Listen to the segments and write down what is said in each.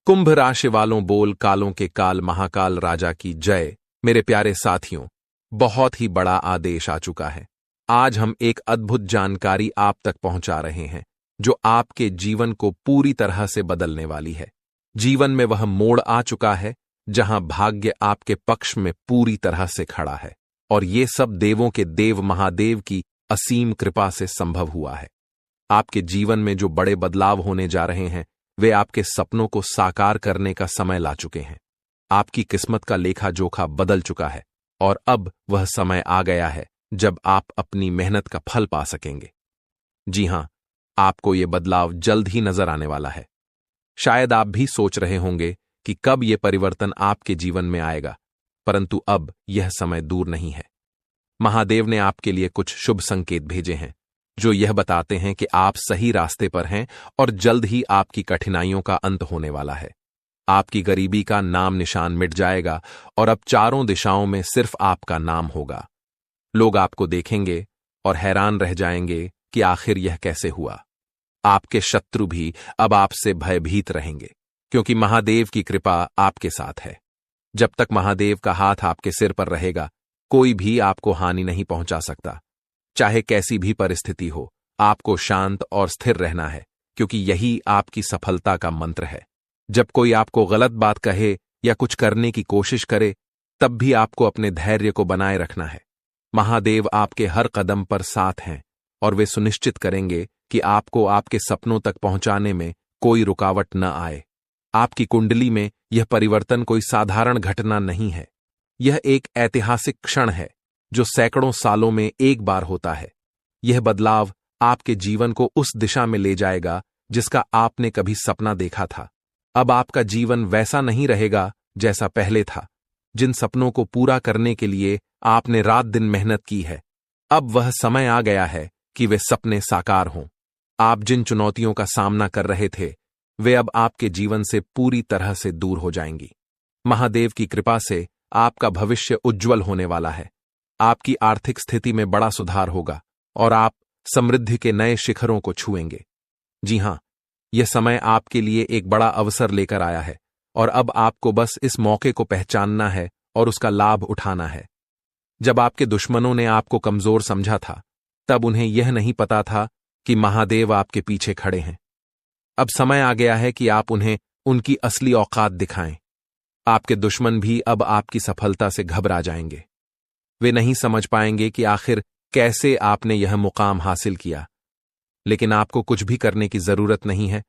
कुंभ राशि वालों, बोल कालों के काल महाकाल राजा की जय। मेरे प्यारे साथियों, बहुत ही बड़ा आदेश आ चुका है। आज हम एक अद्भुत जानकारी आप तक पहुंचा रहे हैं जो आपके जीवन को पूरी तरह से बदलने वाली है। जीवन में वह मोड़ आ चुका है जहां भाग्य आपके पक्ष में पूरी तरह से खड़ा है, और ये सब देवों के देव महादेव की असीम कृपा से संभव हुआ है। आपके जीवन में जो बड़े बदलाव होने जा रहे हैं वे आपके सपनों को साकार करने का समय ला चुके हैं। आपकी किस्मत का लेखा जोखा बदल चुका है और अब वह समय आ गया है जब आप अपनी मेहनत का फल पा सकेंगे। जी हां, आपको यह बदलाव जल्द ही नजर आने वाला है। शायद आप भी सोच रहे होंगे कि कब यह परिवर्तन आपके जीवन में आएगा, परंतु अब यह समय दूर नहीं है। महादेव ने आपके लिए कुछ शुभ संकेत भेजे हैं जो यह बताते हैं कि आप सही रास्ते पर हैं और जल्द ही आपकी कठिनाइयों का अंत होने वाला है। आपकी गरीबी का नाम निशान मिट जाएगा और अब चारों दिशाओं में सिर्फ आपका नाम होगा। लोग आपको देखेंगे और हैरान रह जाएंगे कि आखिर यह कैसे हुआ। आपके शत्रु भी अब आपसे भयभीत रहेंगे क्योंकि महादेव की कृपा आपके साथ है। जब तक महादेव का हाथ आपके सिर पर रहेगा, कोई भी आपको हानि नहीं पहुंचा सकता। चाहे कैसी भी परिस्थिति हो, आपको शांत और स्थिर रहना है क्योंकि यही आपकी सफलता का मंत्र है। जब कोई आपको गलत बात कहे या कुछ करने की कोशिश करे, तब भी आपको अपने धैर्य को बनाए रखना है। महादेव आपके हर कदम पर साथ हैं और वे सुनिश्चित करेंगे कि आपको आपके सपनों तक पहुंचाने में कोई रुकावट न आए। आपकी कुंडली में यह परिवर्तन कोई साधारण घटना नहीं है। यह एक ऐतिहासिक क्षण है जो सैकड़ों सालों में एक बार होता है। यह बदलाव आपके जीवन को उस दिशा में ले जाएगा जिसका आपने कभी सपना देखा था। अब आपका जीवन वैसा नहीं रहेगा जैसा पहले था। जिन सपनों को पूरा करने के लिए आपने रात दिन मेहनत की है, अब वह समय आ गया है कि वे सपने साकार हों। आप जिन चुनौतियों का सामना कर रहे थे, वे अब आपके जीवन से पूरी तरह से दूर हो जाएंगी। महादेव की कृपा से आपका भविष्य उज्जवल होने वाला है। आपकी आर्थिक स्थिति में बड़ा सुधार होगा और आप समृद्धि के नए शिखरों को छुएंगे। जी हां, यह समय आपके लिए एक बड़ा अवसर लेकर आया है और अब आपको बस इस मौके को पहचानना है और उसका लाभ उठाना है। जब आपके दुश्मनों ने आपको कमजोर समझा था, तब उन्हें यह नहीं पता था कि महादेव आपके पीछे खड़े हैं। अब समय आ गया है कि आप उन्हें उनकी असली औकात दिखाएं। आपके दुश्मन भी अब आपकी सफलता से घबरा जाएंगे। वे नहीं समझ पाएंगे कि आखिर कैसे आपने यह मुकाम हासिल किया, लेकिन आपको कुछ भी करने की जरूरत नहीं है।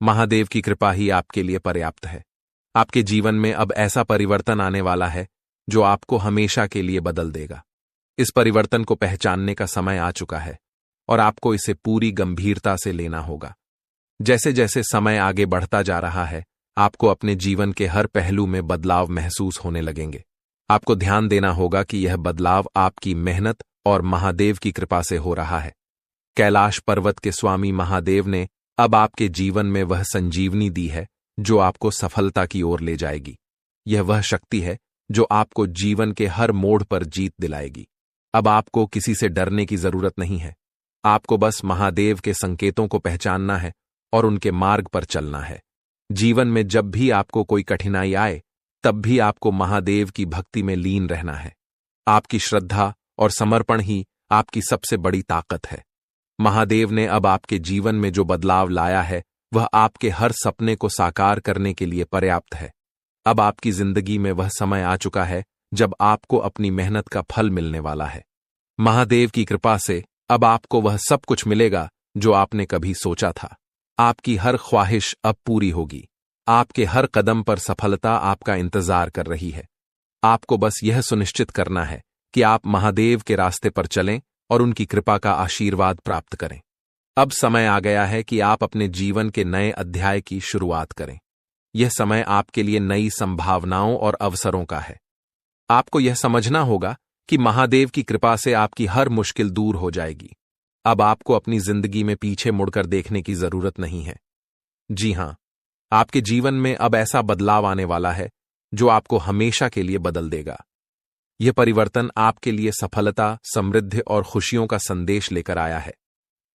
महादेव की कृपा ही आपके लिए पर्याप्त है। आपके जीवन में अब ऐसा परिवर्तन आने वाला है जो आपको हमेशा के लिए बदल देगा। इस परिवर्तन को पहचानने का समय आ चुका है और आपको इसे पूरी गंभीरता से लेना होगा। जैसे जैसे समय आगे बढ़ता जा रहा है, आपको अपने जीवन के हर पहलू में बदलाव महसूस होने लगेंगे। आपको ध्यान देना होगा कि यह बदलाव आपकी मेहनत और महादेव की कृपा से हो रहा है। कैलाश पर्वत के स्वामी महादेव ने अब आपके जीवन में वह संजीवनी दी है जो आपको सफलता की ओर ले जाएगी। यह वह शक्ति है जो आपको जीवन के हर मोड़ पर जीत दिलाएगी। अब आपको किसी से डरने की जरूरत नहीं है। आपको बस महादेव के संकेतों को पहचानना है और उनके मार्ग पर चलना है। जीवन में जब भी आपको कोई कठिनाई आए, तब भी आपको महादेव की भक्ति में लीन रहना है। आपकी श्रद्धा और समर्पण ही आपकी सबसे बड़ी ताकत है। महादेव ने अब आपके जीवन में जो बदलाव लाया है, वह आपके हर सपने को साकार करने के लिए पर्याप्त है। अब आपकी जिंदगी में वह समय आ चुका है जब आपको अपनी मेहनत का फल मिलने वाला है। महादेव की कृपा से अब आपको वह सब कुछ मिलेगा जो आपने कभी सोचा था। आपकी हर ख्वाहिश अब पूरी होगी। आपके हर कदम पर सफलता आपका इंतजार कर रही है। आपको बस यह सुनिश्चित करना है कि आप महादेव के रास्ते पर चलें और उनकी कृपा का आशीर्वाद प्राप्त करें। अब समय आ गया है कि आप अपने जीवन के नए अध्याय की शुरुआत करें। यह समय आपके लिए नई संभावनाओं और अवसरों का है। आपको यह समझना होगा कि महादेव की कृपा से आपकी हर मुश्किल दूर हो जाएगी। अब आपको अपनी जिंदगी में पीछे मुड़कर देखने की जरूरत नहीं है। जी हां, आपके जीवन में अब ऐसा बदलाव आने वाला है जो आपको हमेशा के लिए बदल देगा। यह परिवर्तन आपके लिए सफलता, समृद्धि और खुशियों का संदेश लेकर आया है।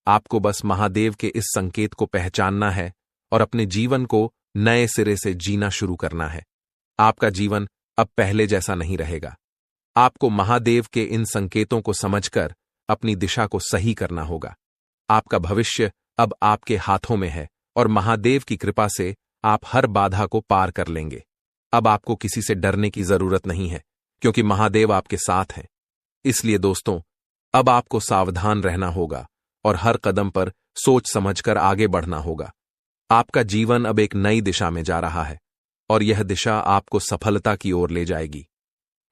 आपको बस महादेव के इस संकेत को पहचानना है और अपने जीवन को नए सिरे से जीना शुरू करना है। आपका जीवन अब पहले जैसा नहीं रहेगा। आपको महादेव के इन संकेतों को समझकर अपनी दिशा को सही करना होगा। आपका भविष्य अब आपके हाथों में है और महादेव की कृपा से आप हर बाधा को पार कर लेंगे। अब आपको किसी से डरने की जरूरत नहीं है, क्योंकि महादेव आपके साथ हैं। इसलिए दोस्तों, अब आपको सावधान रहना होगा और हर कदम पर सोच समझकर आगे बढ़ना होगा। आपका जीवन अब एक नई दिशा में जा रहा है और यह दिशा आपको सफलता की ओर ले जाएगी।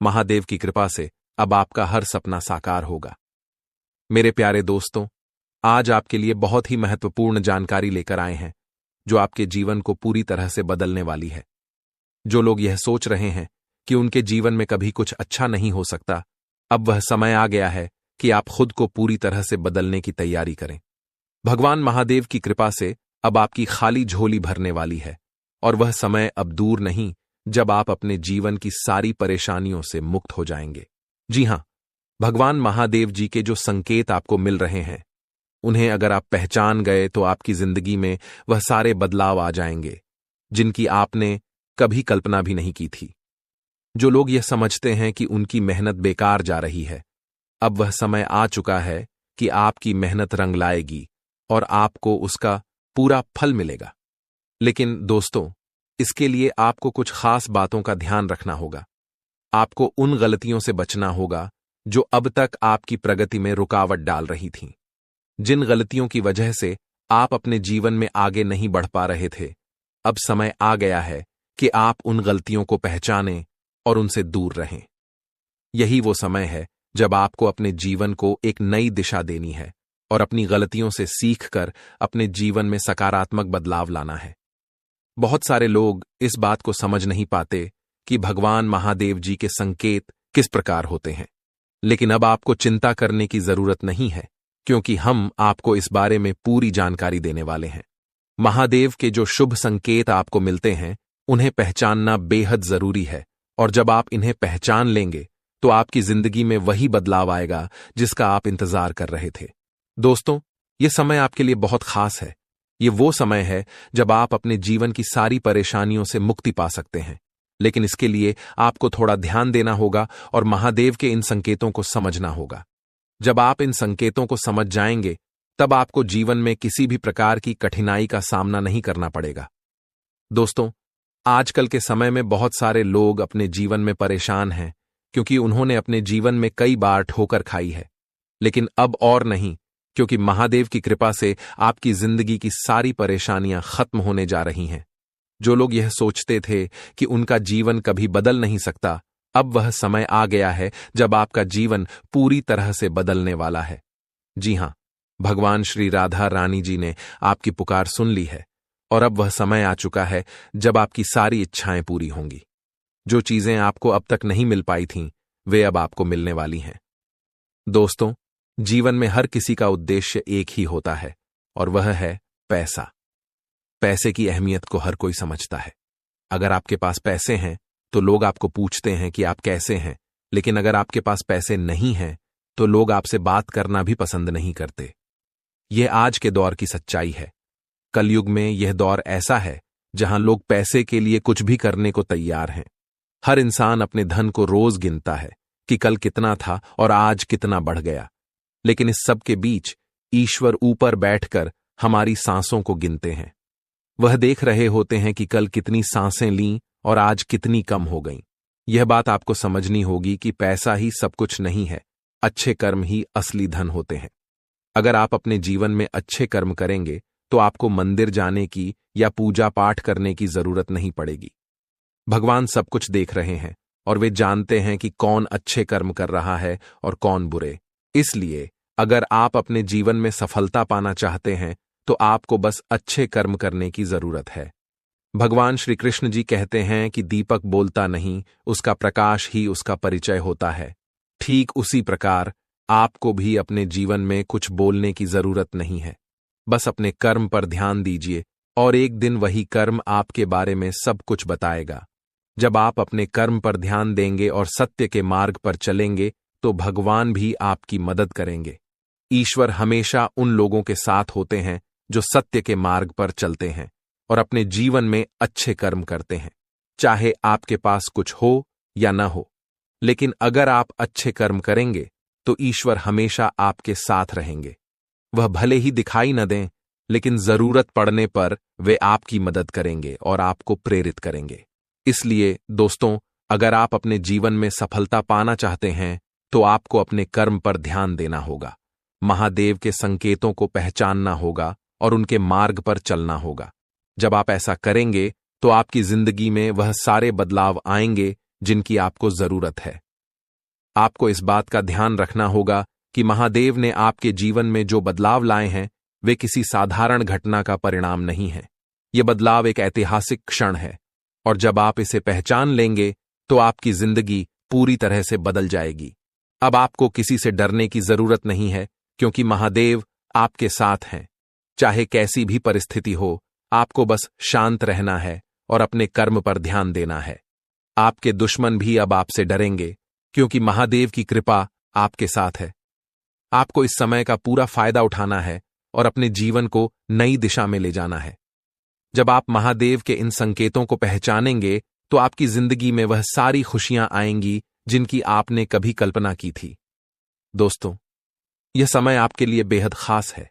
महादेव की कृपा से अब आपका हर सपना साकार होगा। मेरे प्यारे दोस्तों, आज आपके लिए बहुत ही महत्वपूर्ण जानकारी लेकर आए हैं, जो आपके जीवन को पूरी तरह से बदलने वाली है। जो लोग यह सोच रहे हैं कि उनके जीवन में कभी कुछ अच्छा नहीं हो सकता, अब वह समय आ गया है कि आप खुद को पूरी तरह से बदलने की तैयारी करें। भगवान महादेव की कृपा से अब आपकी खाली झोली भरने वाली है और वह समय अब दूर नहीं जब आप अपने जीवन की सारी परेशानियों से मुक्त हो जाएंगे। जी हां, भगवान महादेव जी के जो संकेत आपको मिल रहे हैं, उन्हें अगर आप पहचान गए तो आपकी जिंदगी में वह सारे बदलाव आ जाएंगे जिनकी आपने कभी कल्पना भी नहीं की थी। जो लोग यह समझते हैं कि उनकी मेहनत बेकार जा रही है, अब वह समय आ चुका है कि आपकी मेहनत रंग लाएगी और आपको उसका पूरा फल मिलेगा। लेकिन दोस्तों, इसके लिए आपको कुछ खास बातों का ध्यान रखना होगा। आपको उन गलतियों से बचना होगा जो अब तक आपकी प्रगति में रुकावट डाल रही थीं। जिन गलतियों की वजह से आप अपने जीवन में आगे नहीं बढ़ पा रहे थे, अब समय आ गया है कि आप उन गलतियों को पहचानें और उनसे दूर रहें। यही वो समय है जब आपको अपने जीवन को एक नई दिशा देनी है और अपनी गलतियों से सीखकर अपने जीवन में सकारात्मक बदलाव लाना है। बहुत सारे लोग इस बात को समझ नहीं पाते कि भगवान महादेव जी के संकेत किस प्रकार होते हैं, लेकिन अब आपको चिंता करने की जरूरत नहीं है, क्योंकि हम आपको इस बारे में पूरी जानकारी देने वाले हैं। महादेव के जो शुभ संकेत आपको मिलते हैं, उन्हें पहचानना बेहद जरूरी है और जब आप इन्हें पहचान लेंगे तो आपकी जिंदगी में वही बदलाव आएगा जिसका आप इंतजार कर रहे थे। दोस्तों, यह समय आपके लिए बहुत खास है। ये वो समय है जब आप अपने जीवन की सारी परेशानियों से मुक्ति पा सकते हैं, लेकिन इसके लिए आपको थोड़ा ध्यान देना होगा और महादेव के इन संकेतों को समझना होगा। जब आप इन संकेतों को समझ जाएंगे, तब आपको जीवन में किसी भी प्रकार की कठिनाई का सामना नहीं करना पड़ेगा। दोस्तों, आजकल के समय में बहुत सारे लोग अपने जीवन में परेशान हैं क्योंकि उन्होंने अपने जीवन में कई बार ठोकर खाई है, लेकिन अब और नहीं, क्योंकि महादेव की कृपा से आपकी जिंदगी की सारी परेशानियां खत्म होने जा रही हैं। जो लोग यह सोचते थे कि उनका जीवन कभी बदल नहीं सकता, अब वह समय आ गया है जब आपका जीवन पूरी तरह से बदलने वाला है। जी हां, भगवान श्री राधा रानी जी ने आपकी पुकार सुन ली है और अब वह समय आ चुका है जब आपकी सारी इच्छाएं पूरी होंगी। जो चीजें आपको अब तक नहीं मिल पाई थीं, वे अब आपको मिलने वाली हैं। दोस्तों, जीवन में हर किसी का उद्देश्य एक ही होता है और वह है पैसा। पैसे की अहमियत को हर कोई समझता है। अगर आपके पास पैसे हैं तो लोग आपको पूछते हैं कि आप कैसे हैं, लेकिन अगर आपके पास पैसे नहीं हैं तो लोग आपसे बात करना भी पसंद नहीं करते। यह आज के दौर की सच्चाई है। कलयुग में यह दौर ऐसा है जहां लोग पैसे के लिए कुछ भी करने को तैयार हैं। हर इंसान अपने धन को रोज गिनता है कि कल कितना था और आज कितना बढ़ गया, लेकिन इस सब के बीच ईश्वर ऊपर बैठकर हमारी सांसों को गिनते हैं। वह देख रहे होते हैं कि कल कितनी सांसें लीं और आज कितनी कम हो गईं। यह बात आपको समझनी होगी कि पैसा ही सब कुछ नहीं है, अच्छे कर्म ही असली धन होते हैं। अगर आप अपने जीवन में अच्छे कर्म करेंगे तो आपको मंदिर जाने की या पूजा पाठ करने की जरूरत नहीं पड़ेगी। भगवान सब कुछ देख रहे हैं और वे जानते हैं कि कौन अच्छे कर्म कर रहा है और कौन बुरे। इसलिए अगर आप अपने जीवन में सफलता पाना चाहते हैं तो आपको बस अच्छे कर्म करने की जरूरत है। भगवान श्री कृष्ण जी कहते हैं कि दीपक बोलता नहीं, उसका प्रकाश ही उसका परिचय होता है। ठीक उसी प्रकार आपको भी अपने जीवन में कुछ बोलने की जरूरत नहीं है। बस अपने कर्म पर ध्यान दीजिए और एक दिन वही कर्म आपके बारे में सब कुछ बताएगा। जब आप अपने कर्म पर ध्यान देंगे और सत्य के मार्ग पर चलेंगे तो भगवान भी आपकी मदद करेंगे। ईश्वर हमेशा उन लोगों के साथ होते हैं जो सत्य के मार्ग पर चलते हैं और अपने जीवन में अच्छे कर्म करते हैं, चाहे आपके पास कुछ हो या न हो। लेकिन अगर आप अच्छे कर्म करेंगे तो ईश्वर हमेशा आपके साथ रहेंगे। वह भले ही दिखाई न दें, लेकिन जरूरत पड़ने पर वे आपकी मदद करेंगे और आपको प्रेरित करेंगे। इसलिए दोस्तों, अगर आप अपने जीवन में सफलता पाना चाहते हैं तो आपको अपने कर्म पर ध्यान देना होगा, महादेव के संकेतों को पहचानना होगा और उनके मार्ग पर चलना होगा। जब आप ऐसा करेंगे तो आपकी जिंदगी में वह सारे बदलाव आएंगे जिनकी आपको जरूरत है। आपको इस बात का ध्यान रखना होगा कि महादेव ने आपके जीवन में जो बदलाव लाए हैं वे किसी साधारण घटना का परिणाम नहीं है। यह बदलाव एक ऐतिहासिक क्षण है और जब आप इसे पहचान लेंगे तो आपकी जिंदगी पूरी तरह से बदल जाएगी। अब आपको किसी से डरने की जरूरत नहीं है, क्योंकि महादेव आपके साथ हैं। चाहे कैसी भी परिस्थिति हो, आपको बस शांत रहना है और अपने कर्म पर ध्यान देना है। आपके दुश्मन भी अब आपसे डरेंगे, क्योंकि महादेव की कृपा आपके साथ है। आपको इस समय का पूरा फायदा उठाना है और अपने जीवन को नई दिशा में ले जाना है। जब आप महादेव के इन संकेतों को पहचानेंगे तो आपकी जिंदगी में वह सारी खुशियां आएंगी जिनकी आपने कभी कल्पना की थी। दोस्तों, यह समय आपके लिए बेहद खास है।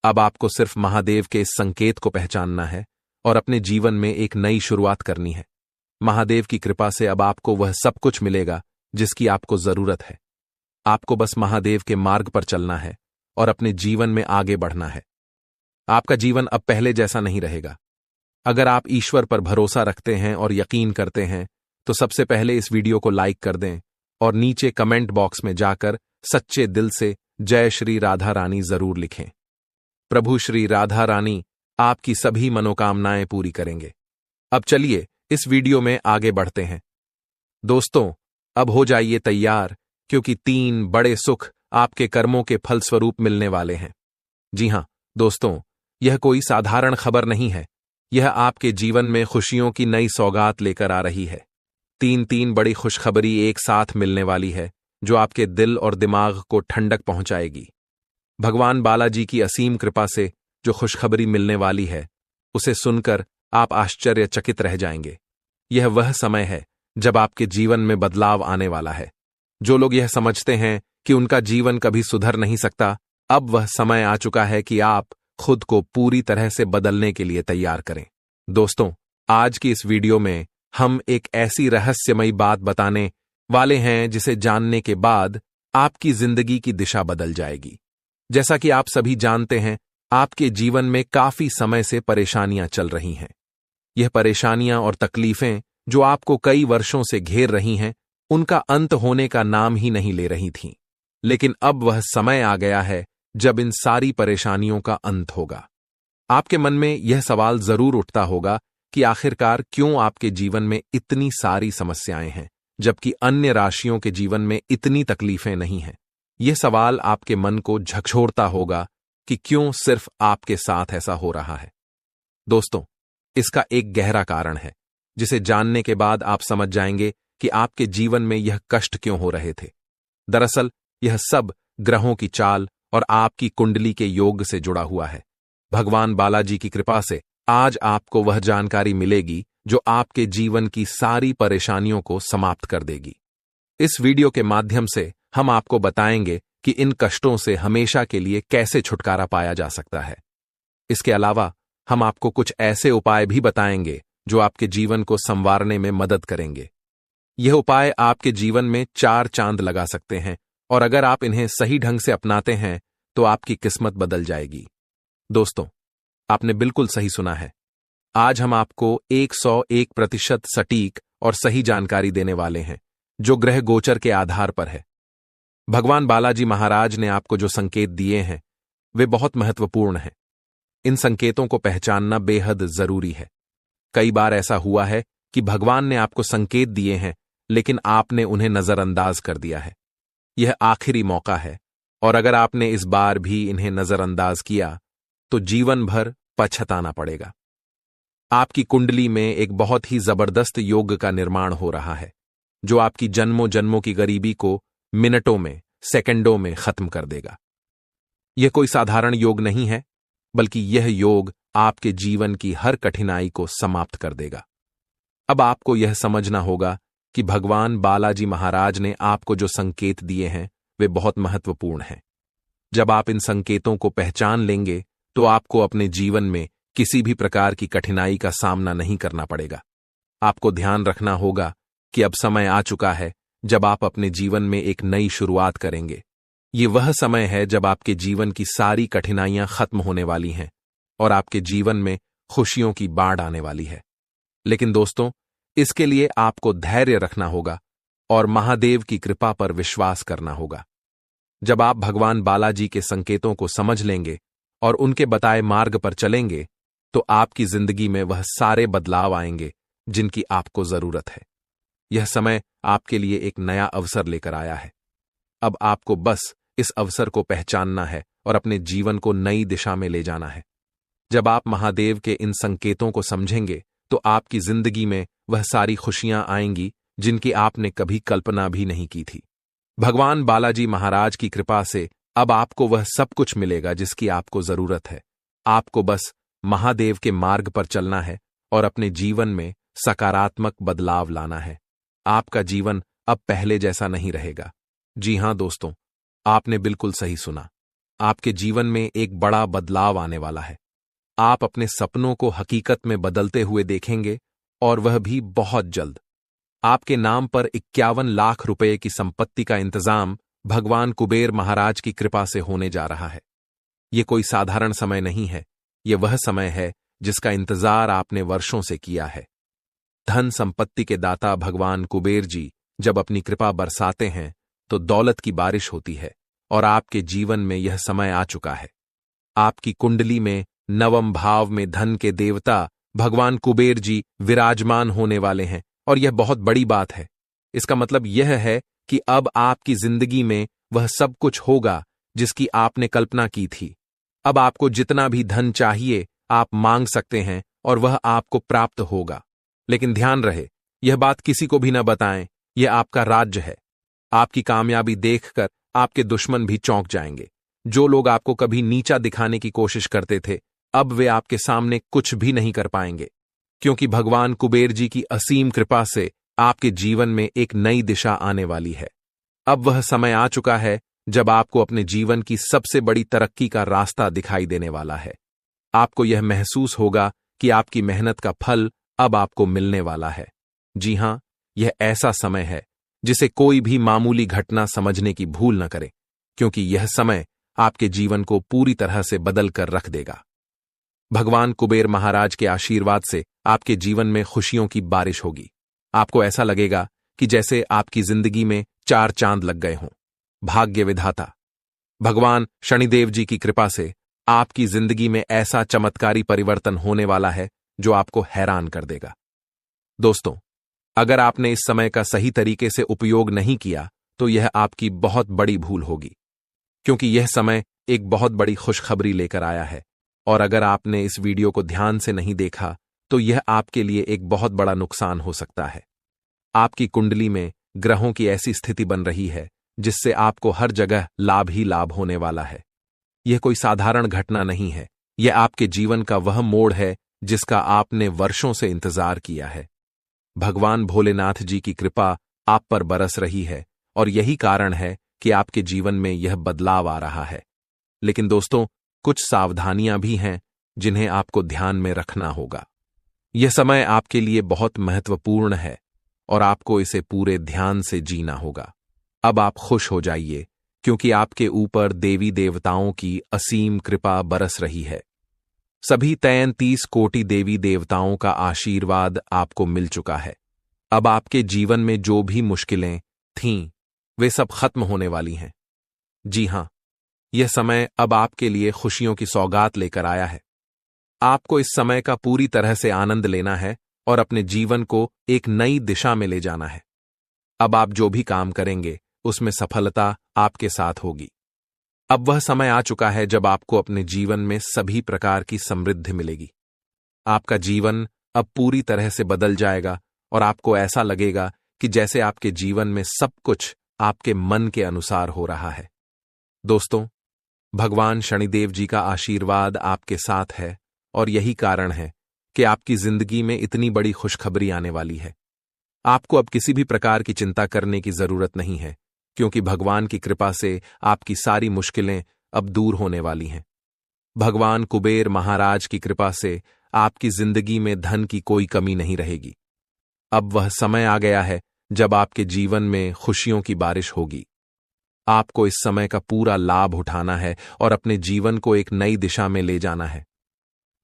अब आपको सिर्फ महादेव के इस संकेत को पहचानना है और अपने जीवन में एक नई शुरुआत करनी है। महादेव की कृपा से अब आपको वह सब कुछ मिलेगा जिसकी आपको जरूरत है। आपको बस महादेव के मार्ग पर चलना है और अपने जीवन में आगे बढ़ना है। आपका जीवन अब पहले जैसा नहीं रहेगा। अगर आप ईश्वर पर भरोसा रखते हैं और यकीन करते हैं तो सबसे पहले इस वीडियो को लाइक कर दें और नीचे कमेंट बॉक्स में जाकर सच्चे दिल से जय श्री राधा रानी जरूर लिखें। प्रभु श्री राधा रानी आपकी सभी मनोकामनाएं पूरी करेंगे। अब चलिए इस वीडियो में आगे बढ़ते हैं। दोस्तों, अब हो जाइए तैयार, क्योंकि 3 बड़े सुख आपके कर्मों के फलस्वरूप मिलने वाले हैं। जी हां दोस्तों, यह कोई साधारण खबर नहीं है। यह आपके जीवन में खुशियों की नई सौगात लेकर आ रही है। 3 बड़ी खुशखबरी एक साथ मिलने वाली है जो आपके दिल और दिमाग को ठंडक पहुंचाएगी। भगवान बालाजी की असीम कृपा से जो खुशखबरी मिलने वाली है उसे सुनकर आप आश्चर्यचकित रह जाएंगे। यह वह समय है जब आपके जीवन में बदलाव आने वाला है। जो लोग यह समझते हैं कि उनका जीवन कभी सुधर नहीं सकता, अब वह समय आ चुका है कि आप खुद को पूरी तरह से बदलने के लिए तैयार करें। दोस्तों, आज की इस वीडियो में हम एक ऐसी रहस्यमयी बात बताने वाले हैं जिसे जानने के बाद आपकी जिंदगी की दिशा बदल जाएगी। जैसा कि आप सभी जानते हैं, आपके जीवन में काफी समय से परेशानियां चल रही हैं। यह परेशानियां और तकलीफें जो आपको कई वर्षों से घेर रही हैं, उनका अंत होने का नाम ही नहीं ले रही थीं। लेकिन अब वह समय आ गया है जब इन सारी परेशानियों का अंत होगा। आपके मन में यह सवाल जरूर उठता होगा कि आखिरकार क्यों आपके जीवन में इतनी सारी समस्याएं हैं, जबकि अन्य राशियों के जीवन में इतनी तकलीफें नहीं हैं। यह सवाल आपके मन को झकझोरता होगा कि क्यों सिर्फ आपके साथ ऐसा हो रहा है। दोस्तों, इसका एक गहरा कारण है जिसे जानने के बाद आप समझ जाएंगे कि आपके जीवन में यह कष्ट क्यों हो रहे थे। दरअसल यह सब ग्रहों की चाल और आपकी कुंडली के योग से जुड़ा हुआ है। भगवान बालाजी की कृपा से आज आपको वह जानकारी मिलेगी जो आपके जीवन की सारी परेशानियों को समाप्त कर देगी। इस वीडियो के माध्यम से हम आपको बताएंगे कि इन कष्टों से हमेशा के लिए कैसे छुटकारा पाया जा सकता है। इसके अलावा हम आपको कुछ ऐसे उपाय भी बताएंगे जो आपके जीवन को संवारने में मदद करेंगे। यह उपाय आपके जीवन में 4 चांद लगा सकते हैं और अगर आप इन्हें सही ढंग से अपनाते हैं तो आपकी किस्मत बदल जाएगी। दोस्तों, आपने बिल्कुल सही सुना है। आज हम आपको 101% सटीक और सही जानकारी देने वाले हैं जो ग्रह गोचर के आधार पर है। भगवान बालाजी महाराज ने आपको जो संकेत दिए हैं वे बहुत महत्वपूर्ण हैं। इन संकेतों को पहचानना बेहद जरूरी है। कई बार ऐसा हुआ है कि भगवान ने आपको संकेत दिए हैं लेकिन आपने उन्हें नजरअंदाज कर दिया है। यह आखिरी मौका है और अगर आपने इस बार भी इन्हें नजरअंदाज किया तो जीवन भर पछताना पड़ेगा। आपकी कुंडली में एक बहुत ही जबरदस्त योग का निर्माण हो रहा है जो आपकी जन्मों जन्मों की गरीबी को मिनटों में, सेकंडों में खत्म कर देगा। यह कोई साधारण योग नहीं है, बल्कि यह योग आपके जीवन की हर कठिनाई को समाप्त कर देगा। अब आपको यह समझना होगा कि भगवान बालाजी महाराज ने आपको जो संकेत दिए हैं वे बहुत महत्वपूर्ण हैं। जब आप इन संकेतों को पहचान लेंगे तो आपको अपने जीवन में किसी भी प्रकार की कठिनाई का सामना नहीं करना पड़ेगा। आपको ध्यान रखना होगा कि अब समय आ चुका है जब आप अपने जीवन में एक नई शुरुआत करेंगे। ये वह समय है जब आपके जीवन की सारी कठिनाइयां खत्म होने वाली हैं और आपके जीवन में खुशियों की बाढ़ आने वाली है। लेकिन दोस्तों, इसके लिए आपको धैर्य रखना होगा और महादेव की कृपा पर विश्वास करना होगा। जब आप भगवान बालाजी के संकेतों को समझ लेंगे और उनके बताए मार्ग पर चलेंगे तो आपकी जिंदगी में वह सारे बदलाव आएंगे जिनकी आपको जरूरत है। यह समय आपके लिए एक नया अवसर लेकर आया है। अब आपको बस इस अवसर को पहचानना है और अपने जीवन को नई दिशा में ले जाना है। जब आप महादेव के इन संकेतों को समझेंगे तो आपकी जिंदगी में वह सारी खुशियां आएंगी जिनकी आपने कभी कल्पना भी नहीं की थी। भगवान बालाजी महाराज की कृपा से अब आपको वह सब कुछ मिलेगा जिसकी आपको जरूरत है। आपको बस महादेव के मार्ग पर चलना है और अपने जीवन में सकारात्मक बदलाव लाना है। आपका जीवन अब पहले जैसा नहीं रहेगा। जी हां दोस्तों, आपने बिल्कुल सही सुना। आपके जीवन में एक बड़ा बदलाव आने वाला है। आप अपने सपनों को हकीकत में बदलते हुए देखेंगे और वह भी बहुत जल्द। आपके नाम पर 51 लाख रुपए की संपत्ति का इंतजाम भगवान कुबेर महाराज की कृपा से होने जा रहा है। यह कोई साधारण समय नहीं है, यह वह समय है जिसका इंतजार आपने वर्षों से किया है। धन संपत्ति के दाता भगवान कुबेर जी जब अपनी कृपा बरसाते हैं तो दौलत की बारिश होती है और आपके जीवन में यह समय आ चुका है। आपकी कुंडली में नवम भाव में धन के देवता भगवान कुबेर जी विराजमान होने वाले हैं और यह बहुत बड़ी बात है। इसका मतलब यह है कि अब आपकी जिंदगी में वह सब कुछ होगा जिसकी आपने कल्पना की थी। अब आपको जितना भी धन चाहिए आप मांग सकते हैं और वह आपको प्राप्त होगा। लेकिन ध्यान रहे, यह बात किसी को भी न बताएं, यह आपका राज्य है। आपकी कामयाबी देखकर आपके दुश्मन भी चौंक जाएंगे। जो लोग आपको कभी नीचा दिखाने की कोशिश करते थे, अब वे आपके सामने कुछ भी नहीं कर पाएंगे, क्योंकि भगवान कुबेर जी की असीम कृपा से आपके जीवन में एक नई दिशा आने वाली है। अब वह समय आ चुका है जब आपको अपने जीवन की सबसे बड़ी तरक्की का रास्ता दिखाई देने वाला है। आपको यह महसूस होगा कि आपकी मेहनत का फल अब आपको मिलने वाला है। जी हां, यह ऐसा समय है जिसे कोई भी मामूली घटना समझने की भूल न करे, क्योंकि यह समय आपके जीवन को पूरी तरह से बदल कर रख देगा। भगवान कुबेर महाराज के आशीर्वाद से आपके जीवन में खुशियों की बारिश होगी। आपको ऐसा लगेगा कि जैसे आपकी जिंदगी में 4 चांद लग गए हों। भाग्य विधाता भगवान शनिदेव जी की कृपा से आपकी जिंदगी में ऐसा चमत्कारी परिवर्तन होने वाला है जो आपको हैरान कर देगा। दोस्तों, अगर आपने इस समय का सही तरीके से उपयोग नहीं किया तो यह आपकी बहुत बड़ी भूल होगी, क्योंकि यह समय एक बहुत बड़ी खुशखबरी लेकर आया है। और अगर आपने इस वीडियो को ध्यान से नहीं देखा तो यह आपके लिए एक बहुत बड़ा नुकसान हो सकता है। आपकी कुंडली में ग्रहों की ऐसी स्थिति बन रही है जिससे आपको हर जगह लाभ ही लाभ होने वाला है। यह कोई साधारण घटना नहीं है, यह आपके जीवन का वह मोड़ है जिसका आपने वर्षों से इंतजार किया है। भगवान भोलेनाथ जी की कृपा आप पर बरस रही है और यही कारण है कि आपके जीवन में यह बदलाव आ रहा है। लेकिन दोस्तों, कुछ सावधानियां भी हैं जिन्हें आपको ध्यान में रखना होगा। यह समय आपके लिए बहुत महत्वपूर्ण है और आपको इसे पूरे ध्यान से जीना होगा। अब आप खुश हो जाइए, क्योंकि आपके ऊपर देवी देवताओं की असीम कृपा बरस रही है। सभी 33 कोटि देवी देवताओं का आशीर्वाद आपको मिल चुका है। अब आपके जीवन में जो भी मुश्किलें थीं, वे सब खत्म होने वाली हैं। जी हां, यह समय अब आपके लिए खुशियों की सौगात लेकर आया है। आपको इस समय का पूरी तरह से आनंद लेना है और अपने जीवन को एक नई दिशा में ले जाना है। अब आप जो भी काम करेंगे उसमें सफलता आपके साथ होगी। अब वह समय आ चुका है जब आपको अपने जीवन में सभी प्रकार की समृद्धि मिलेगी। आपका जीवन अब पूरी तरह से बदल जाएगा और आपको ऐसा लगेगा कि जैसे आपके जीवन में सब कुछ आपके मन के अनुसार हो रहा है। दोस्तों, भगवान शनिदेव जी का आशीर्वाद आपके साथ है और यही कारण है कि आपकी जिंदगी में इतनी बड़ी खुशखबरी आने वाली है। आपको अब किसी भी प्रकार की चिंता करने की जरूरत नहीं है, क्योंकि भगवान की कृपा से आपकी सारी मुश्किलें अब दूर होने वाली हैं। भगवान कुबेर महाराज की कृपा से आपकी जिंदगी में धन की कोई कमी नहीं रहेगी। अब वह समय आ गया है जब आपके जीवन में खुशियों की बारिश होगी। आपको इस समय का पूरा लाभ उठाना है और अपने जीवन को एक नई दिशा में ले जाना है।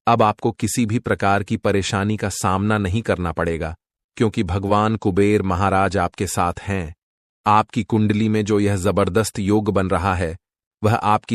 अब आपको किसी भी प्रकार की परेशानी का सामना नहीं करना पड़ेगा, क्योंकि भगवान कुबेर महाराज आपके साथ हैं। आपकी कुंडली में जो यह जबरदस्त योग बन रहा है, वह आपकी